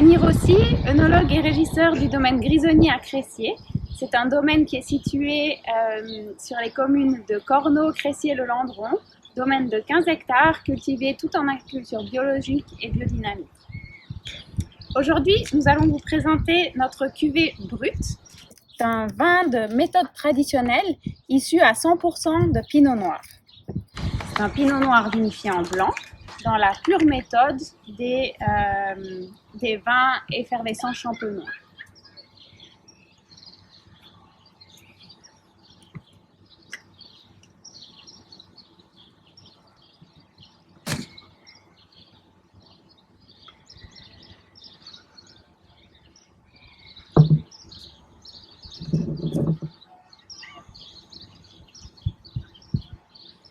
Annie Rossi, œnologue et régisseur du domaine Grisoni à Cressier. C'est un domaine qui est situé sur les communes de Cornot, Cressier et Le Landron, domaine de 15 hectares cultivé tout en agriculture biologique et biodynamique. Aujourd'hui, nous allons vous présenter notre cuvée brute. C'est un vin de méthode traditionnelle issu à 100% de pinot noir. C'est un pinot noir vinifié en blanc dans la pure méthode des vins effervescents champenois.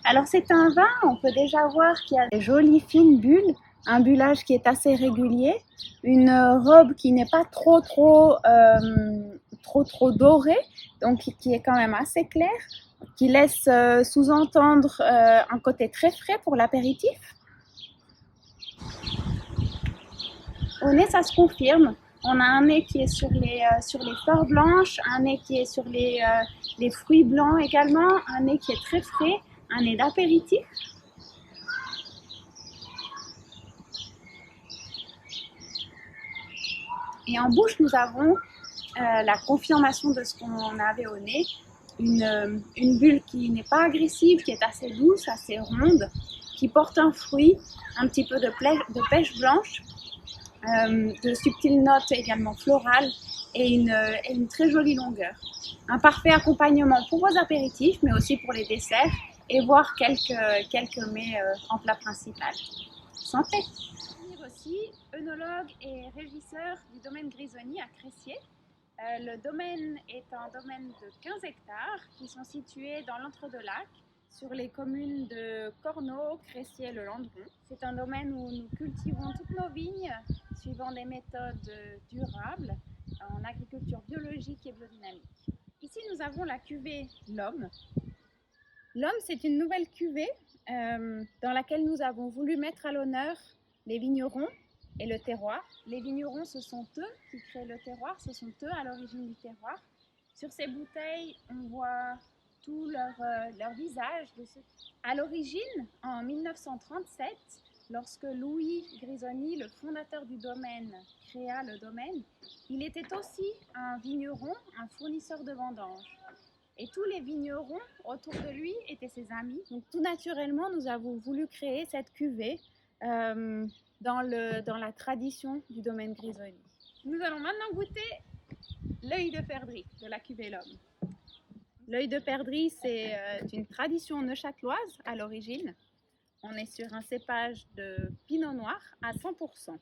Alors c'est un vin, on peut déjà voir qu'il y a des jolies fines bulles, un bullage qui est assez régulier, une robe qui n'est pas trop dorée, donc qui est quand même assez claire, qui laisse sous-entendre un côté très frais pour l'apéritif. Au nez, ça se confirme. On a un nez qui est sur les fleurs blanches, un nez qui est sur les fruits blancs également, un nez qui est très frais, un nez d'apéritif. Et en bouche, nous avons la confirmation de ce qu'on avait au nez, une bulle qui n'est pas agressive, qui est assez douce, assez ronde, qui porte un fruit, un petit peu de pêche blanche, de subtiles notes également florales et une très jolie longueur. Un parfait accompagnement pour vos apéritifs, mais aussi pour les desserts et voire quelques mets en plat principal. Santé! Aussi œnologue et régisseur du domaine Grisoni à Cressier. Le domaine est un domaine de 15 hectares qui sont situés dans l'Entre-deux-Lacs, sur les communes de Cornot, Cressier et Le Landron. C'est un domaine où nous cultivons toutes nos vignes suivant des méthodes durables en agriculture biologique et biodynamique. Ici, nous avons la cuvée L'Homme. L'Homme, c'est une nouvelle cuvée dans laquelle nous avons voulu mettre à l'honneur les vignerons et le terroir. Les vignerons, ce sont eux qui créent le terroir, ce sont eux à l'origine du terroir. Sur ces bouteilles, on voit tout leur visage. À l'origine, en 1937, lorsque Louis Grisoni, le fondateur du domaine, créa le domaine, il était aussi un vigneron, un fournisseur de vendanges. Et tous les vignerons autour de lui étaient ses amis. Donc tout naturellement, nous avons voulu créer cette cuvée dans la tradition du domaine Grisoni. Nous allons maintenant goûter l'œil de perdrix de la cuvée L'Homme. L'œil de perdrix, c'est une tradition neuchâteloise à l'origine. On est sur un cépage de pinot noir à 100%.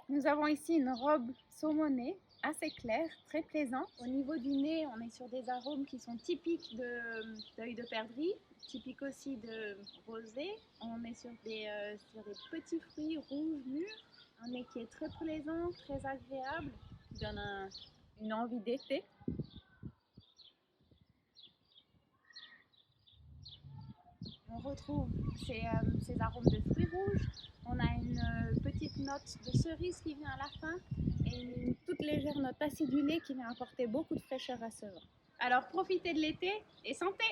Nous avons ici une robe saumonée, assez claire, très plaisante. Au niveau du nez, on est sur des arômes qui sont typiques d'œil de perdrix, typiques aussi de rosé. On est sur des petits fruits rouges mûrs, un nez qui est très plaisant, très agréable, qui donne une envie d'été. On retrouve ces arômes de fruits rouges. On a une petite note de cerise qui vient à la fin et une toute légère note acidulée qui vient apporter beaucoup de fraîcheur à ce vin. Alors profitez de l'été et santé!